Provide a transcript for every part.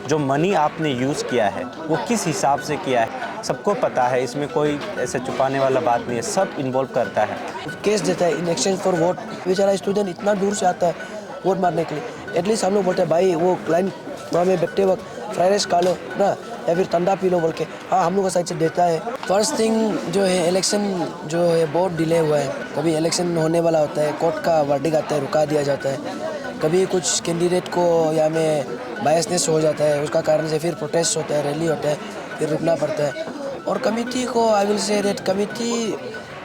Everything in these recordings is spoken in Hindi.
जो मनी आपने यूज़ किया है वो किस हिसाब से किया है, सबको पता है, इसमें कोई ऐसे छुपाने वाला बात नहीं है, सब इन्वॉल्व करता है। केस देता है इन एक्सचेंज फॉर वोट। बेचारा स्टूडेंट इतना दूर से आता है वोट मारने के लिए, एटलीस्ट हम लोग बोलते हैं भाई वो लाइन वहाँ में बैठते वक्त फ्राइड राइस खा लो ना, या फिर ठंडा पी लो बोल के, हाँ हम लोग का साइड से देता है। फर्स्ट थिंग जो है इलेक्शन जो है बहुत डिले हुआ है। कभी इलेक्शन होने वाला होता है, कोर्ट का वर्डिक्ट आता है, रुका दिया जाता है। कभी कुछ कैंडिडेट को या में बायसनेस हो जाता है, उसका कारण से फिर प्रोटेस्ट होता है, रैली होता है, फिर रुकना पड़ता है। और कमिटी को I will say that committee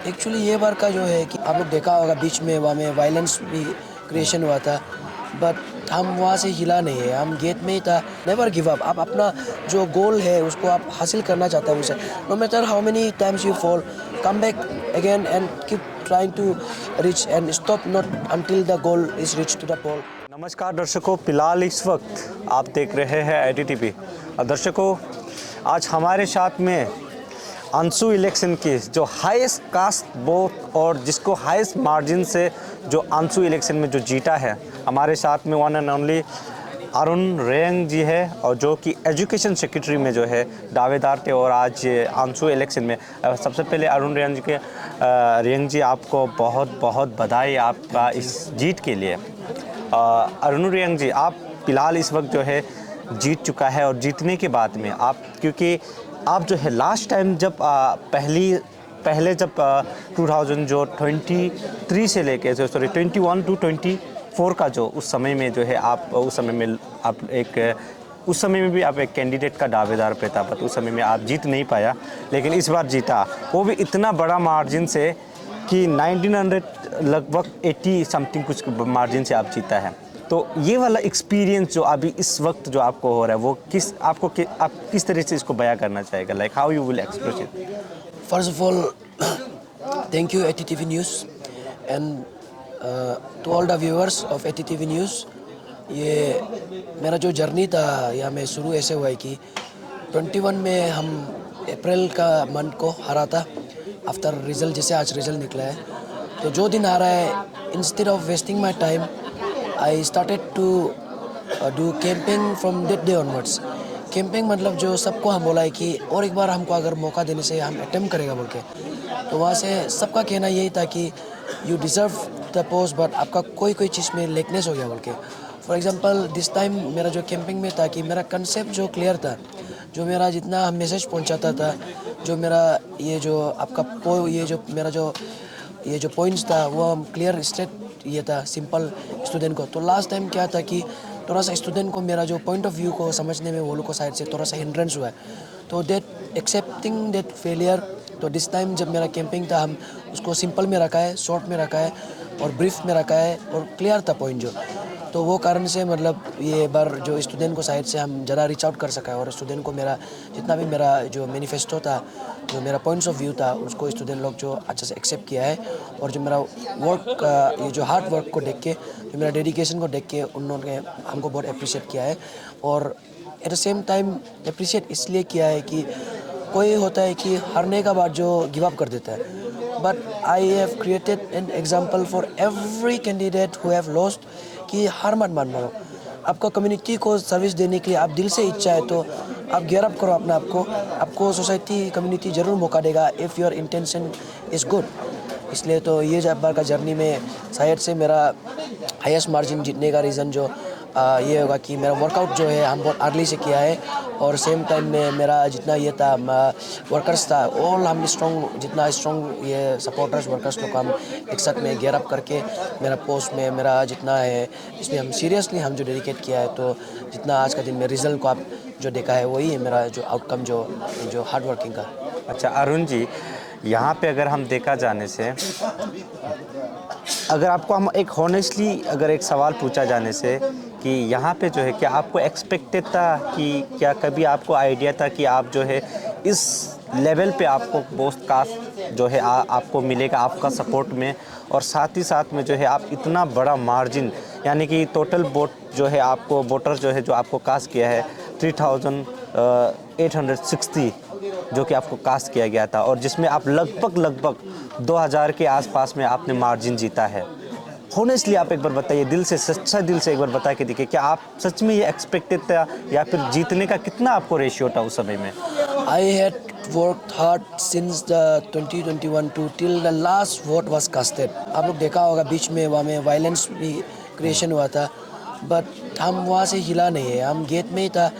actually ये बार का जो है कि आप लोग देखा होगा बीच में वहाँ में वायलेंस भी क्रिएशन हुआ था, बट हम वहाँ से हिला नहीं है, हम गेट में ही था। Never give up. आप अपना जो गोल है उसको आप हासिल करना चाहते हैं उसे, no matter how many times you fall, come back again and keep trying to reach and stop not until the goal is reach to the pole. नमस्कार दर्शकों, फिलहाल इस वक्त आप देख रहे हैं ITTP। दर्शकों, आज हमारे साथ में अंशु इलेक्शन की जो हाईएस्ट कास्ट वोट और जिसको हाईएस्ट मार्जिन से जो अंशु इलेक्शन में जो जीता है, हमारे साथ में वन एंड ओनली अरुण रेंग जी है, और जो कि एजुकेशन सेक्रेटरी में जो है दावेदार थे। और आज अंशु इलेक्शन में सबसे पहले अरुण रेंग जी आपको बहुत बहुत बधाई आपका इस जीत के लिए। अरुण रेंग जी, आप फिलहाल इस वक्त जो है जीत चुका है, और जीतने के बाद में आप, क्योंकि आप जो है लास्ट टाइम जब पहले जब 2023 से लेके 21 to 24 का जो उस समय में जो है आप उस समय में आप उस समय में भी आप एक कैंडिडेट का दावेदार पे था, बट उस समय में आप जीत नहीं पाया, लेकिन इस बार जीता, वो भी इतना बड़ा मार्जिन से कि 1900 लगभग 80 समथिंग कुछ मार्जिन से आप जीता है। तो ये वाला एक्सपीरियंस जो अभी इस वक्त जो आपको हो रहा है, वो आप किस तरह से इसको बयां करना चाहेगा, like how you will express it? First of all thank you ATTV news and to all the viewers of ATTV news. ये मेरा जो जर्नी था या मैं शुरू ऐसे हुआ है कि 21 में हम अप्रैल का मंथ को हरा था आफ्टर रिजल्ट, जैसे आज रिजल्ट निकला है। तो जो दिन आ रहा है, instead of wasting my time I started to do camping from that day onwards. Camping मतलब जो सबको हम बोला है कि और एक बार हमको अगर मौका देने से हम अटेम्प्ट करेगा बोल के। तो वहाँ से सबका कहना यही था कि you deserve the post, but आपका कोई चीज़ में लेकनेस हो गया बोल के। फॉर एग्जांपल दिस टाइम मेरा जो कैंपिंग में था कि मेरा कंसेप्ट जो क्लियर था, जो मेरा जितना मैसेज पहुंचाता था, जो मेरा ये जो आपका ये जो पॉइंट्स था वो हम क्लियर स्ट्रेट ये था सिंपल स्टूडेंट को। तो लास्ट टाइम क्या था कि थोड़ा सा स्टूडेंट को मेरा जो पॉइंट ऑफ व्यू को समझने में वो लोग को साइड से थोड़ा सा हिंड्रेंस हुआ है। तो दैट एक्सेप्टिंग दैट फेलियर, तो दिस टाइम जब मेरा कैंपिंग था हम उसको सिंपल में रखा है, शॉर्ट में रखा है और ब्रीफ में रखा है और क्लियर था पॉइंट जो। तो वो कारण से मतलब ये बार जो स्टूडेंट को साइड से हम ज़्यादा रीच आउट कर सका है, और स्टूडेंट को मेरा जितना भी मेरा जो मैनिफेस्टो था, जो मेरा पॉइंट्स ऑफ व्यू था, उसको स्टूडेंट लोग जो अच्छे से एक्सेप्ट किया है। और जो मेरा वर्क ये जो हार्ड वर्क को देख के, जो मेरा डेडिकेशन को देख के उन्होंने हमको बहुत अप्रिशिएट किया है। और at the same time appreciate इसलिए किया है कि कोई होता है कि हारने का बाद जो गिव अप कर देता है, but I have created an example for every candidate who have lost कि हार मत मान मानो। आपका कम्युनिटी को सर्विस देने के लिए आप दिल से इच्छा है तो आप गियर अप करो अपने आपको सोसाइटी कम्युनिटी ज़रूर मौका देगा if your intention is good. इसलिए तो ये जब बार का जर्नी में शायद से मेरा हाईएस्ट मार्जिन जीतने का रीज़न जो ये होगा कि मेरा वर्कआउट जो है हम बहुत अर्ली से किया है, और सेम टाइम में मेरा जितना ये था वर्कर्स था ऑल हम जितना स्ट्रॉन्ग ये सपोर्टर्स वर्कर्स लोग हम एक साथ में गियर अप करके मेरा पोस्ट में मेरा जितना है इसमें हम सीरियसली हम जो डेडिकेट किया है। तो जितना आज का दिन में रिजल्ट को आप जो देखा है वही है मेरा जो आउटकम जो हार्ड वर्किंग का। अच्छा अरुण जी, यहाँ पे अगर हम देखा जाने से, अगर आपको हम एक हॉनेस्टली अगर एक सवाल पूछा जाने से कि यहाँ पे जो है क्या आपको एक्सपेक्टेड था कि क्या कभी आपको आइडिया था कि आप जो है इस लेवल पे आपको पोस्ट कास्ट जो है आपको मिलेगा आपका सपोर्ट में, और साथ ही साथ में जो है आप इतना बड़ा मार्जिन, यानी कि टोटल वोट जो है आपको वोटर जो है जो आपको कास्ट किया है 3860 जो कि आपको कास्ट किया गया था, और जिसमें आप लगभग 2000 के आसपास में आपने मार्जिन जीता है। हॉनेस्टली आप एक बार बताइए, दिल से, सच्चा दिल से एक बार बता के देखिए, क्या आप सच में ये एक्सपेक्टेड था या फिर जीतने का कितना आपको रेशियो था उस समय में? I had worked hard since the 2021 to till the last vote was casted. आप लोग देखा होगा बीच में वहाँ में वायलेंस भी क्रिएशन हुआ था, बट हम वहाँ से हिला नहीं है, हम गेट में ही था।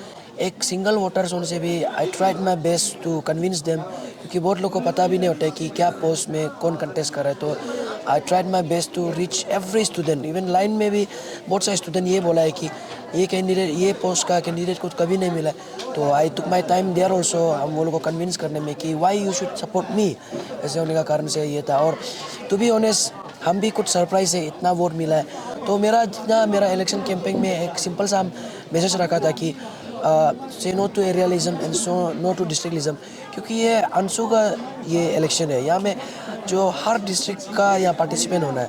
एक सिंगल वोटर्स होने से भी I tried my best to convince them, क्योंकि बहुत लोग को पता भी नहीं होता है कि क्या पोस्ट में कौन कंटेस्ट कर रहा है। तो I tried my best to reach every student. Even line में भी बहुत सारे स्टूडेंट ये बोला है कि ये कैंडिडेट, ये पोस्ट का कैंडिडेट को कभी नहीं मिला। तो आई टुक माई टाइम देयर ऑल्सो, हम वो लोग को कन्विंस करने में कि why you should support me. ऐसे होने का कारण से ये था। और टू बी ऑनेस्ट हम भी कुछ सरप्राइज है, इतना वोट मिला है। तो मेरा इलेक्शन कैंपेन में एक सिंपल सा मैसेज रखा था कि say no to arealism and so no to districtalism, क्योंकि ये अंशु का ये इलेक्शन है, यहाँ में जो हर डिस्ट्रिक्ट का यहाँ पार्टिसिपेंट होना है।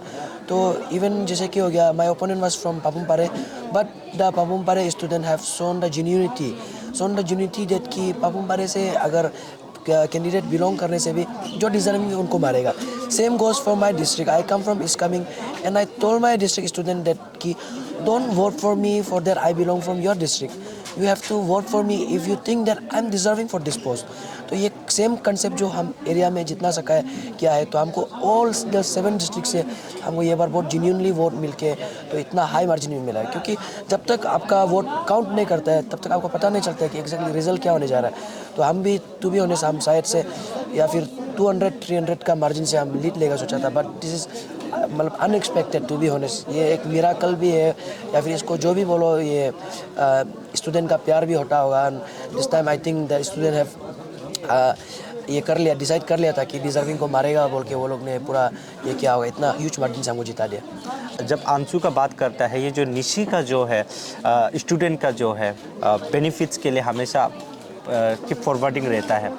तो इवन जैसे कि हो गया, my opponent was from Papum Pare, but the Papum Pare student have shown the genuinity that कि पापुमपारे से अगर कैंडिडेट बिलोंग करने से भी जो डिजर्विंग है उनको मारेगा। Same goes for my district, I come from east Kameng and I told my district student that कि don't vote for me for that I belong from your district, you have to vote for me if you think that I am deserving for this post. तो ये सेम कंसेप्ट जो हम एरिया में जितना सका है किया है। तो हमको ऑल द 7 डिस्ट्रिक्ट से हमको ये बार बहुत जेन्युइनली वोट मिलके तो इतना हाई मार्जिन में मिला है, क्योंकि जब तक आपका वोट काउंट नहीं करता है तब तक आपको पता नहीं चलता है कि एग्जैक्टली रिजल्ट क्या होने जा रहा है। तो हम भी टू बी ऑनेस्ट हम शायद से या फिर 200-300 का मार्जिन से हम लीड लेगा सोचा था, बट दिस इज़ मतलब अनएक्सपेक्टेड टू बी ऑनेस्ट। ये एक मिराकल भी है या फिर इसको जो भी बोलो, ये स्टूडेंट का प्यार भी होता होगा। This time I think the student have ये कर लिया, डिसाइड कर लिया था कि डिजर्विंग को मारेगा बोल के वो लोग ने पूरा ये किया होगा, इतना ह्यूज मार्जिन से हमको जिता दिया। जब अंशु का बात करता है, ये जो निशी का जो है स्टूडेंट का जो है बेनिफिट्स के लिए हमेशा कीप फॉरवर्डिंग रहता है,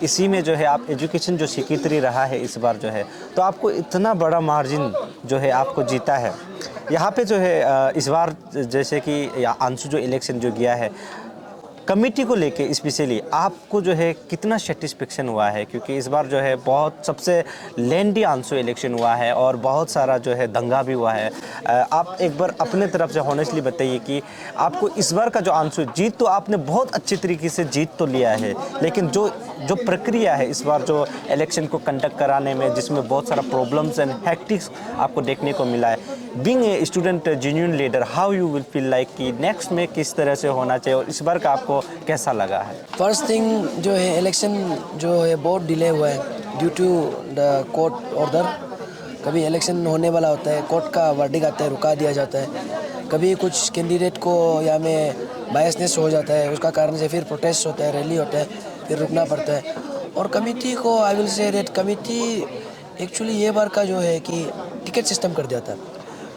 इसी में जो है आप एजुकेशन जो सेक्रेटरी रहा है इस बार जो है, तो आपको इतना बड़ा मार्जिन जो है आपको जीता है यहाँ पे जो है इस बार, जैसे कि अंशु जो इलेक्शन जो गया है कमेटी को लेके स्पेशली आपको जो है कितना सेटिस्फेक्शन हुआ है? क्योंकि इस बार जो है बहुत सबसे लेंदी आंसू इलेक्शन हुआ है और बहुत सारा जो है दंगा भी हुआ है। आप एक बार अपने तरफ से हॉनेस्टली बताइए कि आपको इस बार का जो आंसू जीत, तो आपने बहुत अच्छे तरीके से जीत तो लिया है, लेकिन जो प्रक्रिया है इस बार जो इलेक्शन को कंडक्ट कराने में, जिसमें बहुत सारा प्रॉब्लम्स एंड हैक्टिक्स आपको देखने को मिला है, being a student genuine leader, how you will feel like कि नेक्स्ट में किस तरह से होना चाहिए और इस बार का आपको कैसा लगा है? फर्स्ट थिंग जो है, इलेक्शन जो है बहुत डिले हुआ है due to the court order. कभी इलेक्शन होने वाला होता है, कोर्ट का वर्डिक्ट आता है, रुका दिया जाता है। कभी कुछ कैंडिडेट को या में बायसनेस हो जाता है, उसका कारण से फिर प्रोटेस्ट होता है, रैली होता है, फिर रुकना पड़ता है। और कमेटी को I will say that committee actually ये बार का जो है कि टिकट सिस्टम कर दिया था।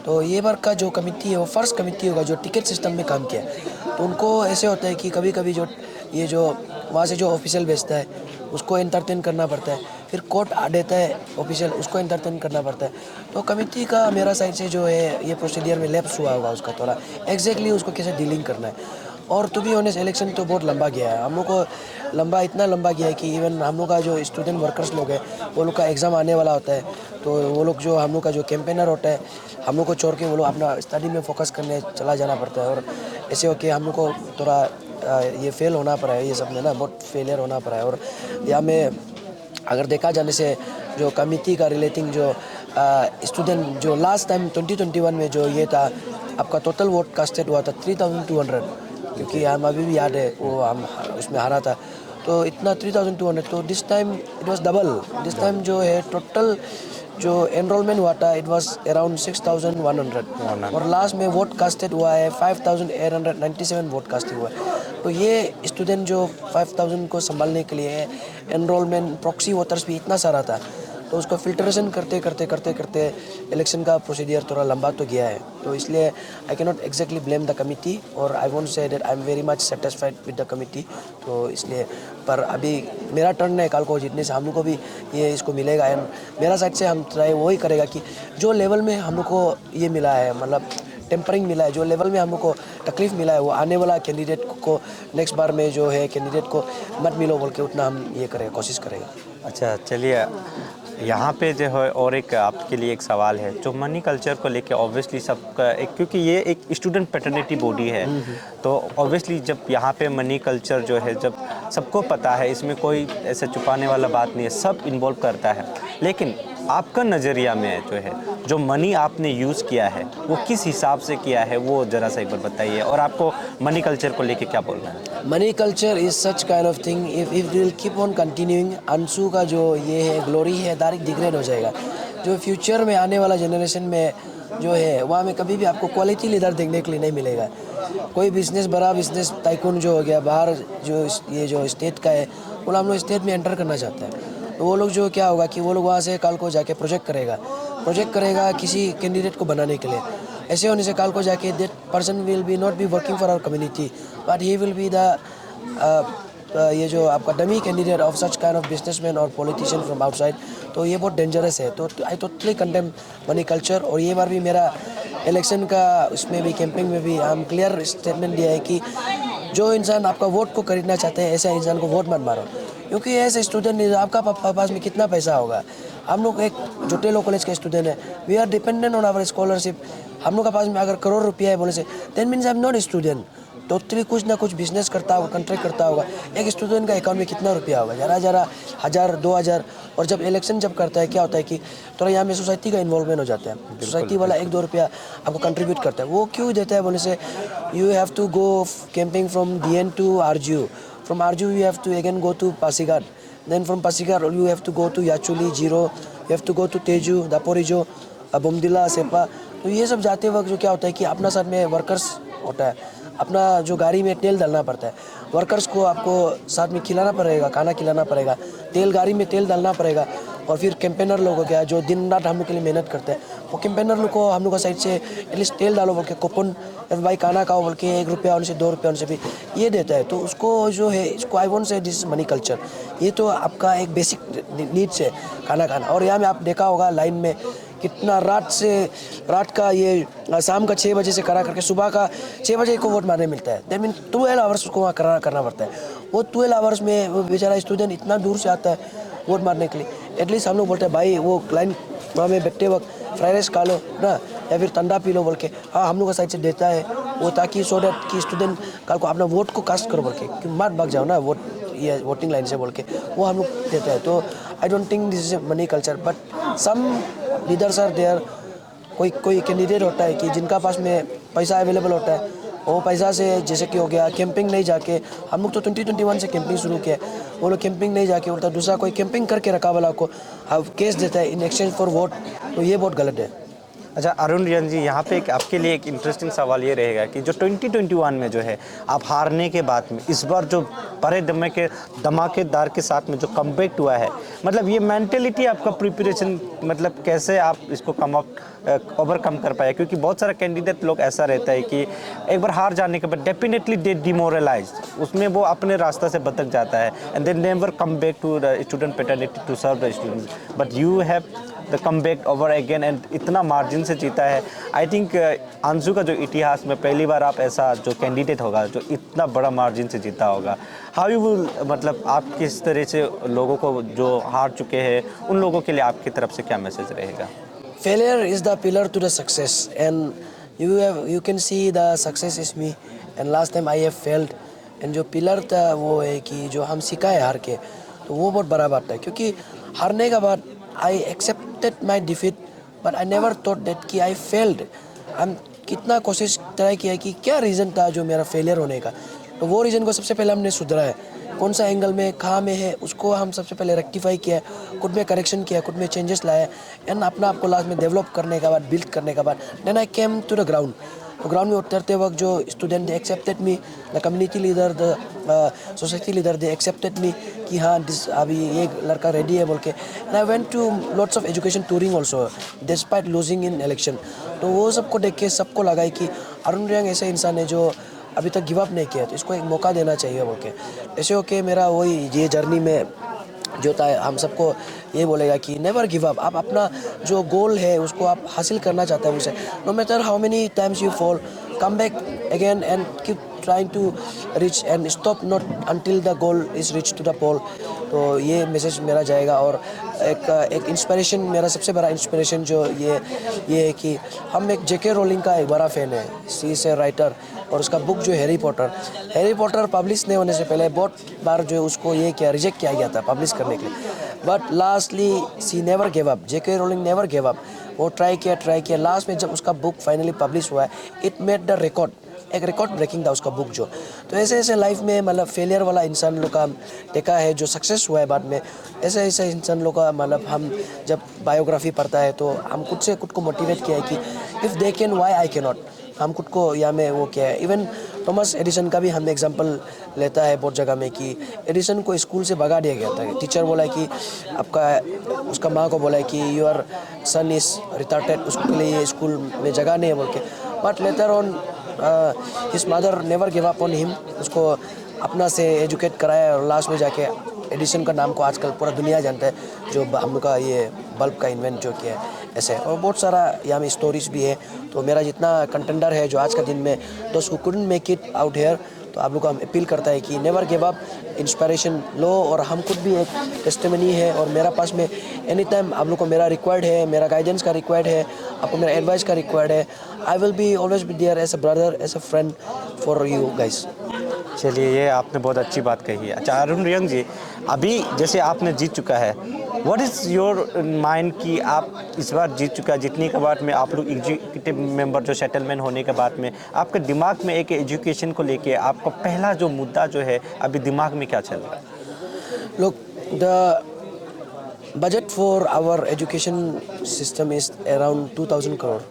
तो ये बार का जो कमेटी है वो फर्स्ट कमेटी होगा जो टिकट सिस्टम में काम किया है। तो उनको ऐसे होता है कि कभी कभी जो ये जो वहाँ से जो ऑफिशियल भेजता है उसको एंटरटेन करना पड़ता है, फिर कोर्ट देता है ऑफिशियल, उसको एंटरटेन करना पड़ता है। तो कमेटी का मेरा साइड से जो है ये प्रोसीडियर में लैप्स हुआ होगा, उसका थोड़ा एग्जैक्टली उसको कैसे डीलिंग करना है। और टू बी ऑनेस्ट इलेक्शन तो बहुत लंबा गया है, हम लोग को इतना लंबा गया है कि इवन हम लोग का जो स्टूडेंट वर्कर्स लोग हैं वो लोग का एग्ज़ाम आने वाला होता है। तो वो लोग जो हम लोग का जो कैंपेनर होता है, हम लोग को छोड़ के वो लोग अपना स्टडी में फोकस करने चला जाना पड़ता है। और ऐसे होके हम लोग को थोड़ा ये फेल होना पड़ा है, ये सब में ना बहुत फेलियर होना पड़ा है। और यहाँ में अगर देखा जाने से जो कमेटी का रिलेटिंग जो स्टूडेंट जो लास्ट टाइम 2021 में जो ये था, आपका टोटल वोट कास्टेड हुआ था 3200, क्योंकि हम अभी भी याद है वो हम उसमें हारा था। तो इतना 3200, तो this time it was double. This time जो है टोटल जो एनरोलमेंट हुआ था इट वाज अराउंड 6100 और लास्ट में वोट कास्टेड हुआ है 5897 वोट कास्टेड हुआ है। तो ये स्टूडेंट जो 5000 को संभालने के लिए एनरोलमेंट प्रॉक्सी वोटर्स भी इतना सारा था, तो उसको फिल्ट्रेशन करते इलेक्शन का प्रोसीडियर थोड़ा लंबा तो गया है। तो इसलिए I can not exactly blame the committee और I won't say that I am very much satisfied with the committee. तो इसलिए पर अभी मेरा टर्न है, कल को जीतने से हम लोग को भी ये इसको मिलेगा। एंड मेरा साइड से हम ट्राई वही करेगा कि जो लेवल में हम लोग को ये मिला है, मतलब टेम्परिंग मिला है, जो लेवल में हम लोग को तकलीफ मिला है, वो आने वाला कैंडिडेट को नेक्स्ट बार में जो है कैंडिडेट को मत मिलो बोल के उतना हम ये करें, कोशिश करेगा। अच्छा चलिए, यहाँ पे जो है और एक आपके लिए एक सवाल है जो मनी कल्चर को लेके ऑब्वियसली सबका एक, क्योंकि ये एक स्टूडेंट पैटर्निटी बॉडी है, तो ऑब्वियसली जब यहाँ पे मनी कल्चर जो है जब सबको पता है, इसमें कोई ऐसे छुपाने वाला बात नहीं है, सब इन्वॉल्व करता है। लेकिन आपका नज़रिया में जो है जो मनी आपने यूज़ किया है वो किस हिसाब से किया है, वो ज़रा सा एक बार बताइए, और आपको मनी कल्चर को लेके क्या बोलना है? Money culture is such kind of thing, if will keep on continuing, Anshu का जो ये है ग्लोरी है डायरेक्ट डिग्रेड हो जाएगा। जो फ्यूचर में आने वाला जनरेशन में जो है वहाँ में कभी भी आपको क्वालिटी लीडर देखने के लिए नहीं मिलेगा। कोई बिजनेस, बड़ा बिजनेस टाइकून जो हो गया बाहर, जो ये जो स्टेट का है, वो हम लोग स्टेट में एंटर करना चाहते हैं, तो वो लोग जो क्या होगा कि वो लोग वहाँ से कल को जाके प्रोजेक्ट करेगा किसी कैंडिडेट को बनाने के लिए। ऐसे होने से कल को जाके that person will be not be working for our community, but he will be the ये जो आपका dummy candidate of such kind of businessman और पॉलिटिशियन फ्रॉम आउटसाइड। तो ये बहुत डेंजरस है। तो I totally condemn money culture. और ये बार भी मेरा इलेक्शन का उसमें भी कैंपिंग में भी हम क्लियर स्टेटमेंट दिया है कि जो इंसान आपका वोट को खरीदना चाहते हैं ऐसे इंसान को वोट मत मारो, क्योंकि ऐसे स्टूडेंट आपका पास में कितना पैसा होगा। हम लोग एक जोटेलो कॉलेज के स्टूडेंट है, we are dependent on our scholarship. हम लोग के पास में अगर करोड़ रुपया है बोले say that means I am not student. Totally कुछ ना कुछ बिजनेस करता होगा, कॉन्ट्रैक्ट करता होगा। एक स्टूडेंट का अकाउंट में कितना रुपया होगा, जरा 1000 2000। और जब इलेक्शन जब करता है क्या होता है कि थोड़ा यहाँ में सोसाइटी का इन्वॉल्वमेंट हो जाता है। सोसाइटी वाला 1-2 रुपया आपको कंट्रीब्यूट करता है। वो क्यों देता है बोले से you have to go camping from DN to RGU, from RGU you have to again go to Pasighat, then from Pasighat you have to go to Yachuli, Jiro, you have to go to Teju, Daporijo, Bomdila, Sepa। तो ये सब जाते वक्त जो क्या होता है कि अपना साथ में वर्कर्स होता है, अपना जो गाड़ी में तेल डालना पड़ता है, वर्कर्स को आपको साथ में खिलाना पड़ेगा, खाना खिलाना पड़ेगा, तेल गाड़ी में तेल डालना पड़ेगा। और फिर कैंपेनर लोग हो गया जो दिन रात हम लोग के लिए मेहनत करते हैं, वो कैंपेनर लोग को हम लोग का साइड से एटलीस्ट तेल डालो बोल के कूपन, भाई खाना खाओ बोल के 1 रुपया उनसे 2 रुपया उनसे भी ये देता है। तो उसको जो है इसको आई वोंट से दिस मनी कल्चर, ये तो आपका एक बेसिक नीड्स है खाना खाना। और यहाँ में आप देखा होगा लाइन में कितना रात का ये शाम का 6 बजे से करा करके सुबह का 6 बजे को वोट मारने मिलता है। दैट मीन 12 आवर्स उसको वहाँ करना पड़ता है। वो 12 आवर्स में वो बेचारा स्टूडेंट इतना दूर से आता है वोट मारने के लिए। एटलीस्ट हम लोग बोलते हैं भाई वो लाइन वहाँ में बैठते वक्त फ्राइड राइस खा लो ना, या फिर ठंडा पी लो बोल के, हाँ हम लोग का साइड से देता है वो, ताकि सो दैट कि स्टूडेंट कल को अपना वोट को कास्ट करो बोल के, कि मत भाग जाओ ना वोट ये वोटिंग लाइन से बोल के, वो हम लोग देता है। तो I don't think this is a money culture, but some leaders are there. कोई कैंडिडेट होता है कि जिनका पास में पैसा अवेलेबल होता है, वो पैसा से जैसे कि हो गया कैंपिंग नहीं जाके, हम लोग तो 2021 से कैंपिंग शुरू किया, वो लोग कैंपिंग नहीं जाके उल्टा दूसरा कोई कैंपिंग करके रखा वाला को अब केस देता है इन एक्सचेंज फॉर वोट। तो ये बहुत गलत है। अच्छा अरुण रियन जी, यहाँ पे एक आपके लिए एक इंटरेस्टिंग सवाल ये रहेगा कि जो 2021 में जो है आप हारने के बाद में इस बार जो बड़े धमाकेदार के साथ में जो कमबैक हुआ है, मतलब ये मेंटेलिटी आपका प्रिपरेशन, मतलब कैसे आप इसको ओवरकम कर पाए? क्योंकि बहुत सारा कैंडिडेट लोग ऐसा रहता है कि एक बार हार जाने के बाद डेफिनेटली दे डिमोरलाइज, उसमें वो अपने रास्ता से भटक जाता है and they never come back to the student paternity to serve the student, but you have the come back over again and इतना मार्जिन से जीता है। आई थिंक अंशु का जो इतिहास में पहली बार आप ऐसा जो कैंडिडेट होगा जो इतना बड़ा मार्जिन से जीता होगा। हाउ यू विल, मतलब आप किस तरह से लोगों को जो हार चुके हैं उन लोगों के लिए आपकी तरफ से क्या मैसेज रहेगा? Failure is the pillar to the success, and you can see the success is me, and last time I have failed, and जो पिलर था वो है कि जो हम सीखा है हार के, तो वो बहुत बड़ा बात है। क्योंकि हारने के बाद I accepted my defeat, but I never thought that कि I failed। हम कितना कोशिश ट्राई किया कि क्या रीज़न था जो मेरा फेलियर होने का, तो वो रीज़न को सबसे पहले हमने सुधरा है, कौन सा एंगल में कहाँ में है उसको हम सबसे पहले रेक्टिफाई किया, खुद में करेक्शन किया, खुद में चेंजेस लाया, एंड अपना आपको लास्ट में डेवलप करने के बाद, बिल्ड करने के बाद then I came to the ground. तो ग्राउंड में उतरते वक्त जो student they accepted me, the community leader, the society leader they accepted me कि हाँ अभी ये लड़का रेडी है बोल के। And I went to lots of education touring also despite losing in election. तो वो सबको देख के सबको लगा है कि अरुण रियांग ऐसे इंसान है जो अभी तक गिव अप नहीं किया, तो इसको एक मौका देना चाहिए बोल के। ऐसे होके मेरा वही ये जर्नी में जो था हम सबको ये बोलेगा कि नेवर गिव अप। आप अपना जो गोल है उसको आप हासिल करना चाहते हैं उसे, no matter how many times you fall, come back again and keep trying to reach and stop not until the goal is reached to the pole. तो ये मैसेज मेरा जाएगा। और एक इंस्पिरेशन, मेरा सबसे बड़ा इंस्पिरेशन जो ये है कि हम एक जेके रोलिंग का एक बड़ा फ़ैन है। सी इज़ ए राइटर, और उसका बुक जो हैरी पॉटर पब्लिश नहीं होने से पहले बहुत बार जो उसको ये किया, रिजेक्ट किया गया था पब्लिश करने के लिए। But lastly she never give up, J K Rowling never give up. वो ट्राई किया। लास्ट में जब उसका बुक फाइनली पब्लिश हुआ है, इट मेड द रिकॉर्ड, एक रिकॉर्ड ब्रेकिंग था उसका बुक जो। तो ऐसे लाइफ में मतलब फेलियर वाला इंसान लोग का देखा है, जो सक्सेस हुआ है बाद में, ऐसे इंसान लोग का मतलब हम जब बायोग्राफी पढ़ता है तो हम खुद को मोटिवेट किया है कि if they can Y I can not. हम खुद को या में वो किया है। इवन थॉमस एडिसन का भी हम एग्जांपल लेता है बहुत जगह में कि एडिसन को स्कूल से भगा दिया गया था। टीचर बोला है कि उसका माँ को बोला है कि योर सन इज़ रिटार्टेड, उसके लिए स्कूल में जगह नहीं है बोल के। But later on his mother never give up on him, उसको अपना से एजुकेट कराया और लास्ट में जाके एडिसन का नाम को आजकल पूरा दुनिया जानता है, जो हम लोग का ये बल्ब का इन्वेंट जो किया है ऐसे। और बहुत सारा यहाँ में स्टोरीज भी है। तो मेरा जितना कंटेंडर है जो आज का दिन में दोस्त who couldn't make it out here, तो आप लोग को हम अपील करता है कि नेवर गिव अप, इंस्पिरेशन लो। और हम खुद भी एक टेस्टिमनी है, और मेरा पास में एनी टाइम आप लोग को मेरा रिक्वायर्ड है, मेरा गाइडेंस का रिक्वायर्ड है, आपको मेरा एडवाइस का रिक्वायर्ड है। I will be always be there as a brother, as a friend for you guys. चलिए, ये आपने बहुत अच्छी बात कही है। अच्छा अरुण रियंग जी, अभी जैसे आपने जीत चुका है, व्हाट इज़ योर माइंड कि आप इस बार जीत चुका है, जीतने के बाद में आप लोग एग्जीक्यूटिव मेंबर जो सेटलमेंट होने के बाद में आपके दिमाग में एक एजुकेशन को लेके आपका पहला जो मुद्दा जो है अभी दिमाग में क्या चल रहा है? Look, the budget for our education system is around 2000 crore.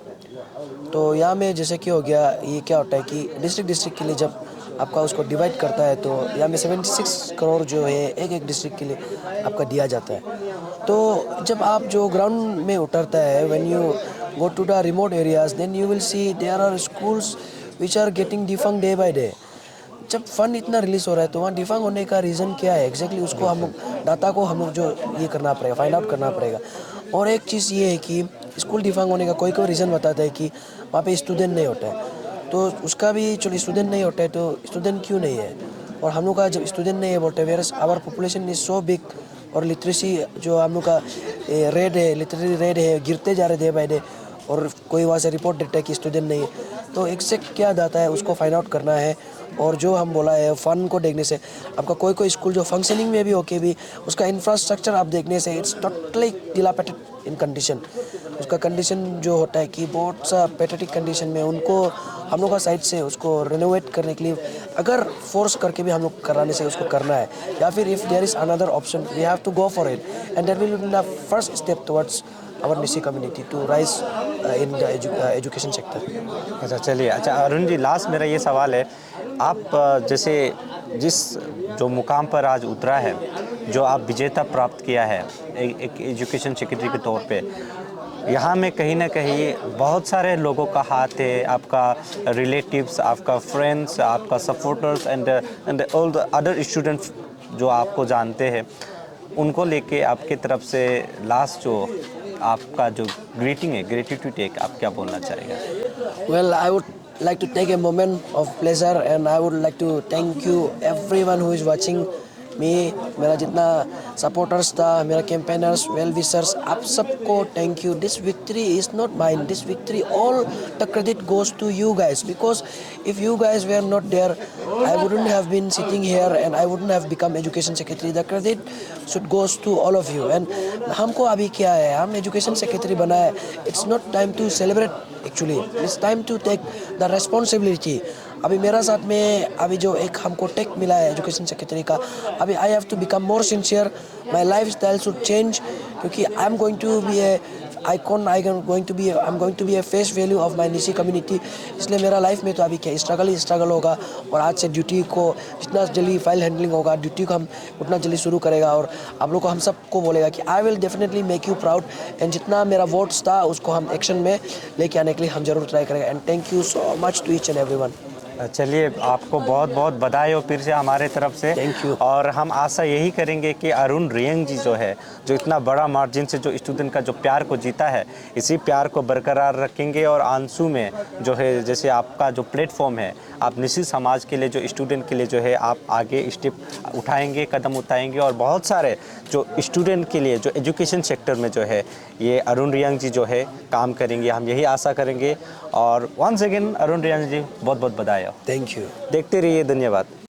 तो यहाँ में जैसे कि हो गया, ये क्या होता है कि डिस्ट्रिक्ट के लिए जब आपका उसको डिवाइड करता है तो यहाँ में 76 करोड़ जो है एक डिस्ट्रिक्ट के लिए आपका दिया जाता है। तो जब आप जो ग्राउंड में उतरता है, when you go to the remote areas, then you will see there are schools which are getting defunct day by day. जब फंड इतना रिलीज हो रहा है तो वहाँ डिफंग होने का रीज़न क्या है एग्जैक्टली, उसको हम लोग डाटा को हम लोग जो ये करना पड़ेगा, फाइंड आउट करना पड़ेगा। और एक चीज़ ये है कि स्कूल डिफंग होने का कोई रीज़न बताता है कि वहाँ पे स्टूडेंट नहीं होता है, तो उसका भी चलो स्टूडेंट नहीं होता है तो स्टूडेंट क्यों नहीं है। और हम लोग का जब स्टूडेंट नहीं है बोलते हैं, where our population is so big, और लिटरेसी जो हम लोग का रेट है, लिटरेसी रेट है, गिरते जा रहे डे बाय डे, और कोई वहाँ से रिपोर्ट देता है कि स्टूडेंट नहीं है। तो एग्जैक्ट क्या डाटा है उसको फाइंड आउट करना है। और जो हम बोला है फंड को देखने से, आपका कोई स्कूल जो फंक्शनिंग में भी होके भी उसका इंफ्रास्ट्रक्चर आप देखने से इट्स टोटली डिलापेटेड इन कंडीशन। उसका कंडीशन जो होता है कि बहुत सा पैथेटिक कंडीशन में, उनको हम लोग का साइड से उसको रिनोवेट करने के लिए अगर फोर्स करके भी हम लोग कराने से उसको करना है, या फिर if there is another option we have to go for it, and that will be the first step towards our Nishi community to rise in the education sector. अच्छा चलिए, अच्छा अरुण जी, लास्ट मेरा ये सवाल है, आप जैसे जिस जो मुकाम पर आज उतरा है, जो आप विजेता प्राप्त किया है एक एजुकेशन सेक्रेटरी के तौर पे, यहाँ में कहीं ना कहीं बहुत सारे लोगों का हाथ है, आपका रिलेटिव्स, आपका फ्रेंड्स, आपका supporters and all the other students जो आपको जानते हैं, उनको लेके आपके तरफ से लास्ट जो आपका जो ग्रीटिंग है, ग्रेटिट्यूड है, आप क्या बोलना चाहेंगे? Well, I would like to take a moment of pleasure and I would like to thank you everyone who is watching me, मेरा जितना सपोर्टर्स था, मेरा कैंपेनर्स, वेल विशर्स, आप सबको thank you. This victory is not mine, this victory all the credit goes to you guys, because if you guys were not there I wouldn't have been sitting here and I wouldn't have become education secretary. The credit should goes to all of you. And हमको अभी क्या है, हम एजुकेशन सेक्रेटरी बना है, it's not time to celebrate actually, it's time to take the responsibility. अभी मेरा साथ में अभी जो एक हमको टेक मिला है एजुकेशन सेक्रेटरी का, अभी I have to become more sincere, my life style should change, क्योंकि I am going to be a icon, I am going to be a face value of my Nyishi community. इसलिए मेरा लाइफ में तो अभी क्या स्ट्रगल ही स्ट्रगल होगा, और आज से ड्यूटी को जितना जल्दी फाइल हैंडलिंग होगा, ड्यूटी को हम उतना जल्दी शुरू करेगा, और आप लोग को हम सबको बोलेगा कि I will definitely make you proud, and जितना मेरा वोट्स था उसको हम एक्शन में लेके आने के लिए हम जरूर ट्राई करेंगे। And thank you so much to each and everyone. चलिए, आपको बहुत बहुत बधाई हो फिर से हमारे तरफ से। Thank you. और हम आशा यही करेंगे कि अरुण रियंग जी जो है, जो इतना बड़ा मार्जिन से जो स्टूडेंट का जो प्यार को जीता है, इसी प्यार को बरकरार रखेंगे। और आंसू में जो है, जैसे आपका जो प्लेटफॉर्म है, आप निश्चित समाज के लिए, जो स्टूडेंट के लिए जो है, आप आगे स्टेप उठाएंगे, कदम उठाएंगे। और बहुत सारे जो स्टूडेंट के लिए, जो एजुकेशन सेक्टर में जो है, ये अरुण रियंग जी जो है काम करेंगे, हम यही आशा करेंगे। और वंस अगेन अरुण रियंग जी, बहुत बहुत बधाई हो। Thank you. देखते रहिए, धन्यवाद।